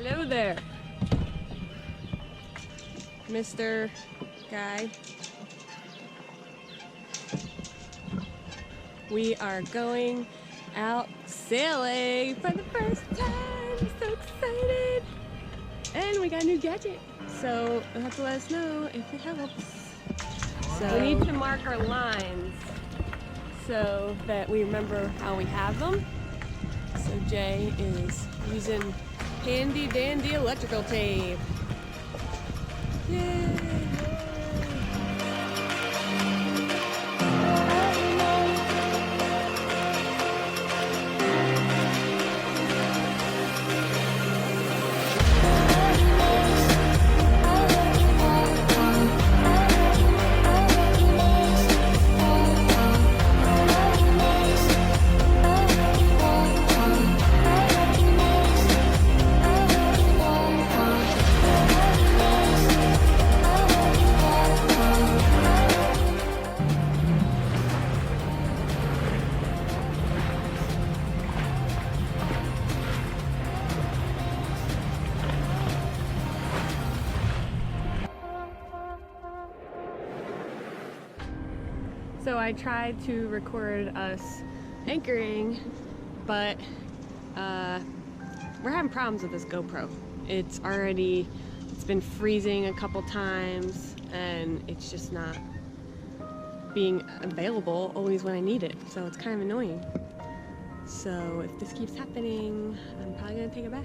Hello there, Mr. Guy. We are going out sailing for the first time. So excited! And we got a new gadget, so you'll have to let us know if it helps. So we need to mark our lines so that we remember how we have them. So Jay is using handy dandy electrical tape. Yay! So I tried to record us anchoring, but we're having problems with this GoPro. It's been freezing a couple times and it's just not being available always when I need it. So it's kind of annoying. So if this keeps happening, I'm probably gonna take it back.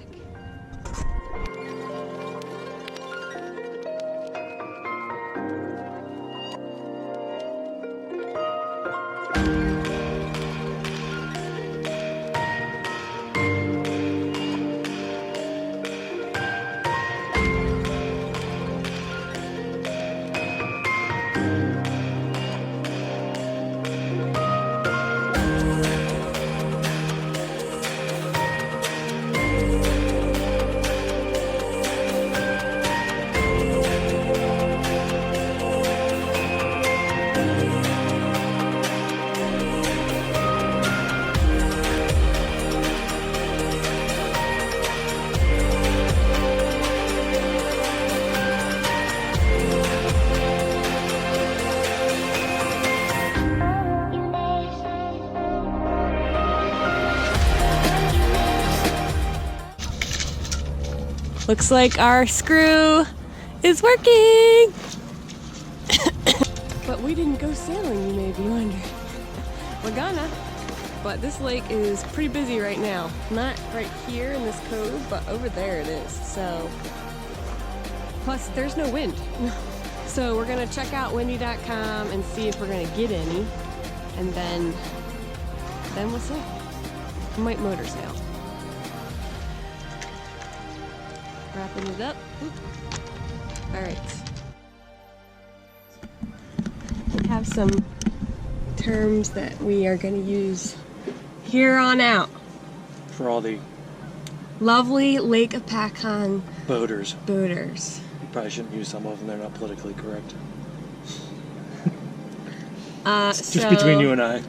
Looks like our screw is working! But we didn't go sailing, you may be wondering. We're gonna, but this lake is pretty busy right now. Not right here in this cove, but over there it is. So, plus there's no wind. So we're gonna check out windy.com and see if we're gonna get any. And then we'll see. We might motor sail. Wrapping it up. Alright. We have some terms that we are going to use here on out. For all the lovely Lake Hopatcong boaters. You probably shouldn't use some of them, they're not politically correct. Just between you and I.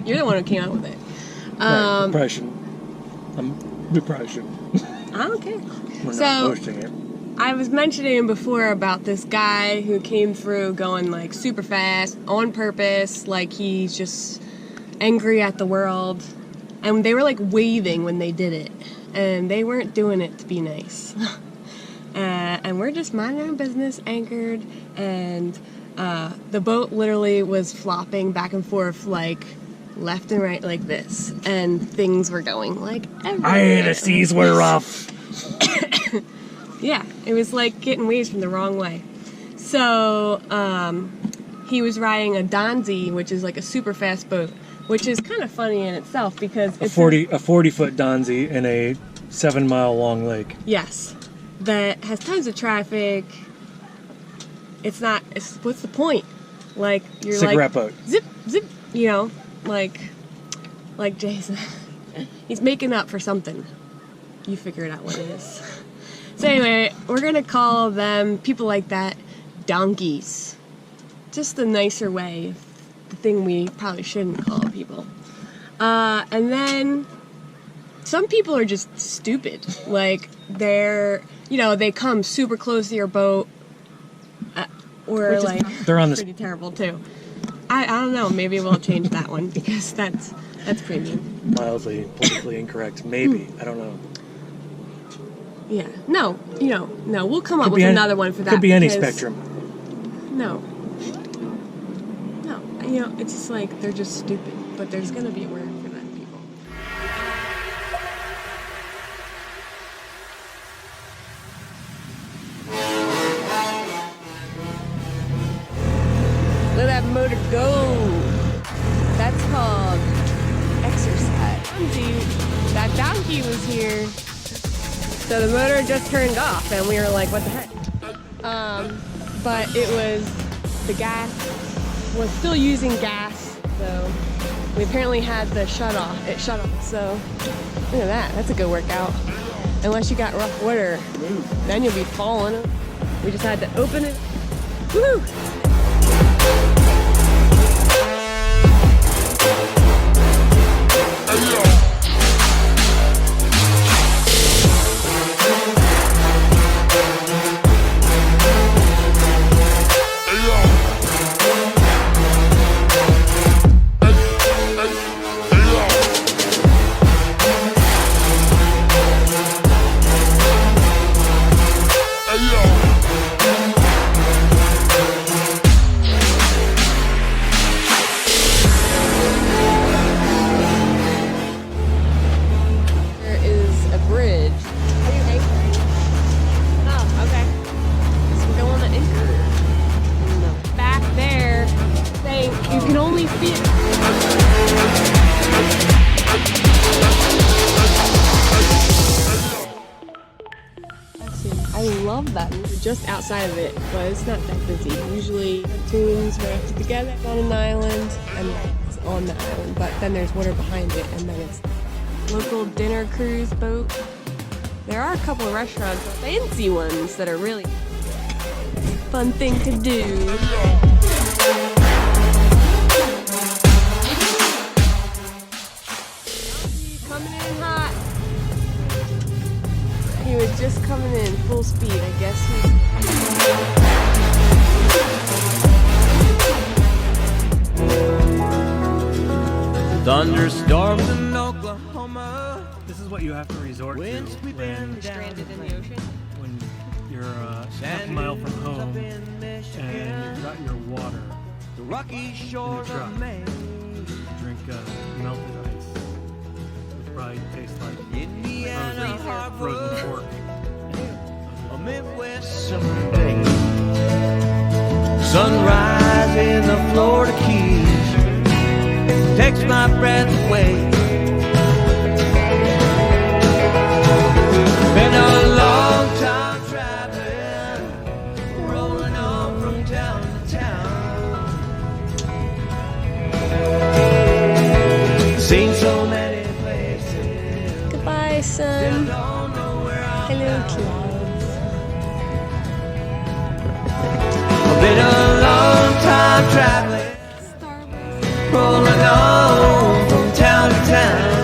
You're the one who came up with it. Right, we probably shouldn't. We probably shouldn't. I don't care. We're not posting it. I was mentioning before about this guy who came through going like super fast on purpose, like he's just angry at the world. And they were like waving when they did it. And they weren't doing it to be nice. And we're just minding our business, anchored, and the boat literally was flopping back and forth like left and right like this, and things were going like everywhere. The seas were rough. Yeah, it was like getting waves from the wrong way. So he was riding a Donzi, which is like a super fast boat, which is kind of funny in itself because it's a 40-foot Donzi in a 7-mile long lake. Yes, that has tons of traffic. What's the point? Like you're cigarette like boat. Zip zip, you know. Like Jason, he's making up for something. You figure it out what it is. So anyway, we're gonna call them, people like that, donkeys. Just the nicer way, the thing we probably shouldn't call people. And then some people are just stupid. Like, they come super close to your boat, or like they're on pretty terrible too. I don't know. Maybe we'll change that one because that's pretty mean. Mildly politically incorrect. Maybe. I don't know. Yeah. No. No. We'll come up with another one for that. Could be any spectrum. No. It's just like they're just stupid. But there's gonna be a word for that, people. Let that motor go. That's called exercise. That donkey was here. So the motor just turned off and we were like, what the heck? But it was, the gas was still using gas. So we apparently had the shut off. It shut off. So look at that. That's a good workout. Unless you got rough water, then you'll be falling. We just had to open it. Woo! Just outside of it, but it's not that busy. Usually pontoons are after together on an island, and it's on the island, but then there's water behind it, and then it's local dinner cruise boat. There are a couple of restaurants, fancy ones, that are really fun thing to do. Coming in hot. He was just coming in full speed, I guess. Thunderstorms in Oklahoma. This is what you have to resort to when Stranded in the ocean. when you're half a mile from home and you've got your water The rocky shores truck. of Maine. Drink melted ice, which probably tastes like Indiana frozen Harbor. pork. A Midwest summer day. Sunrise in the Florida Keys takes my breath away. Been a long time traveling, rolling on from town to town. Seen so many places. Goodbye, sun. Hello, clouds. Been a long time traveling, rolling on from town to town.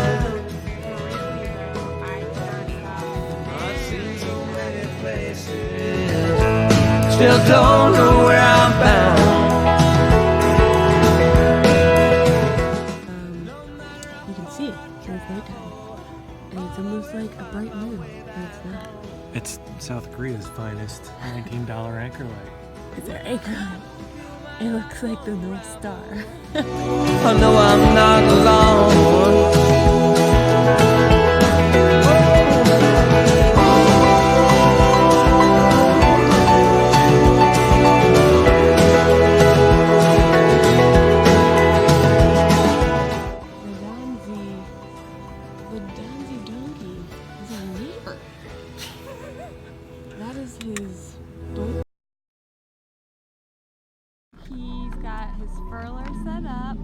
I've seen so many places, still don't know where I'm bound. You can see it when it's nighttime. And it's almost like a bright moon, but it's not. It's South Korea's finest $19 anchor light. It's our anchor light. It looks like the North Star. I know I'm not alone. The Donzi Donkey is our neighbor. That is his boat. He's got his furler set up.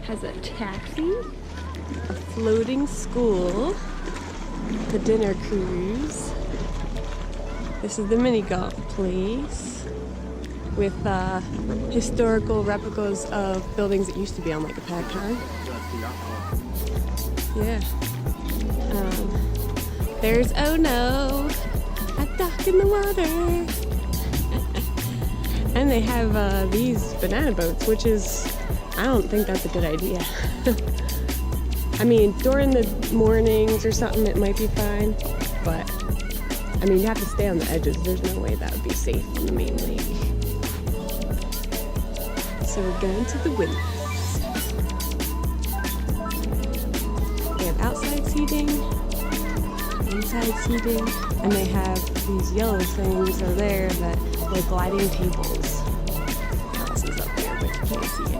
has a taxi, a floating school, the dinner cruise. This is the mini golf place with historical replicas of buildings that used to be on Lake Hopatcong. Yeah. There's oh no, a duck in the water. And they have these banana boats, which is, I don't think that's a good idea. I mean, during the mornings or something, it might be fine, but I mean, you have to stay on the edges. There's no way that would be safe on the main lake. So we're going to the windlass. They have outside seating, inside seating, and they have these yellow things over there that they're gliding tables. Alice is up there, but you can't see it.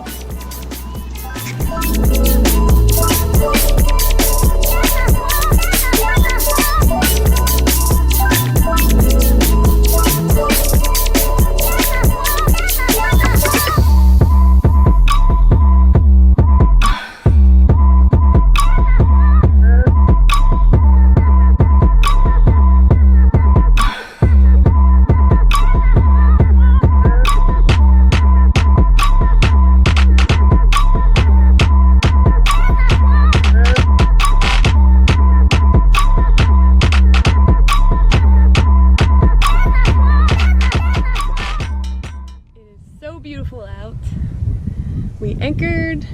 Beautiful out. We anchored,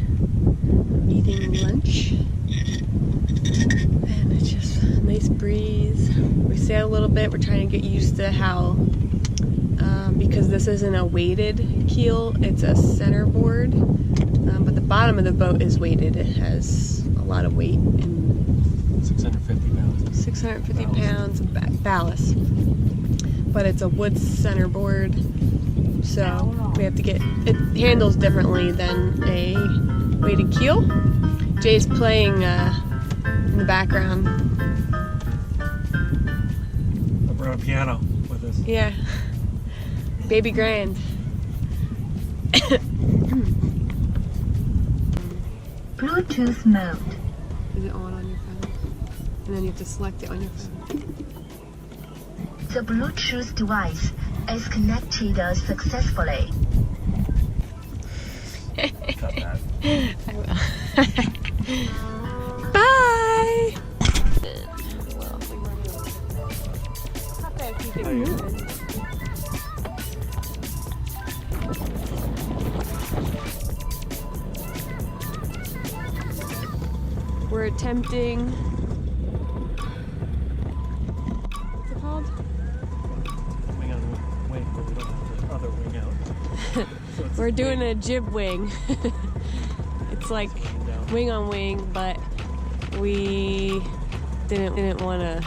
eating lunch, and it's just a nice breeze. We sail a little bit. We're trying to get used to how, because this isn't a weighted keel, it's a centerboard, but the bottom of the boat is weighted. It has a lot of weight and 650 pounds. 650 pounds of ballast, but it's a wood centerboard. So we have to get, it handles differently than a weighted keel. Jay's playing in the background. I brought a piano with us. Yeah. Baby grand. Bluetooth mode. Is it on your phone? And then you have to select it on your phone. The Bluetooth device is connected successfully. Cut that. I will. Bye! Well, we run over. Not bad, keep it moving. We're attempting. What's it called? Wing on wing, but we don't have the other wing out. So We're doing a jib wing. It's like wing on wing, but we didn't want to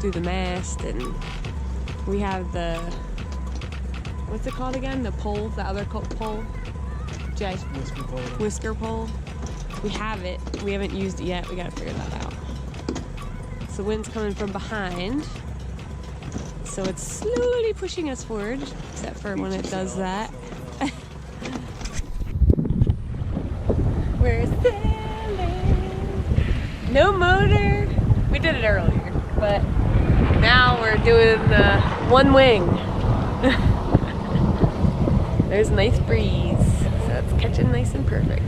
do the mast, and we have the, what's it called again? The pole, the other pole? Jay? Whisker pole. Whisker pole. We have it. We haven't used it yet. We gotta figure that out. So the wind's coming from behind. So it's slowly pushing us forward, except for when it does that. We're sailing. No motor. We did it earlier, but now we're doing the one wing. There's a nice breeze, so it's catching nice and perfect.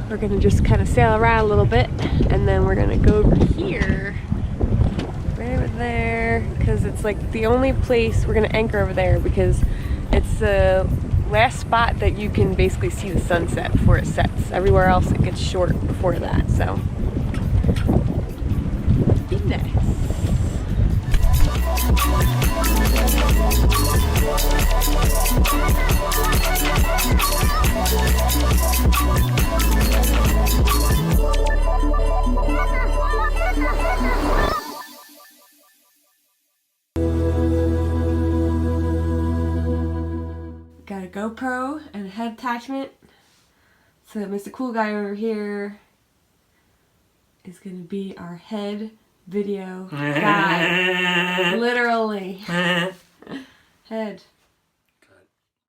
We're gonna just kind of sail around a little bit, and then we're gonna go over here, right over there, because it's like the only place we're gonna anchor over there, because it's the last spot that you can basically see the sunset before it sets. Everywhere else it gets short before that, so be nice. Got a GoPro and a head attachment, so Mr. Cool Guy over here is gonna be our head video guy. Literally. Head.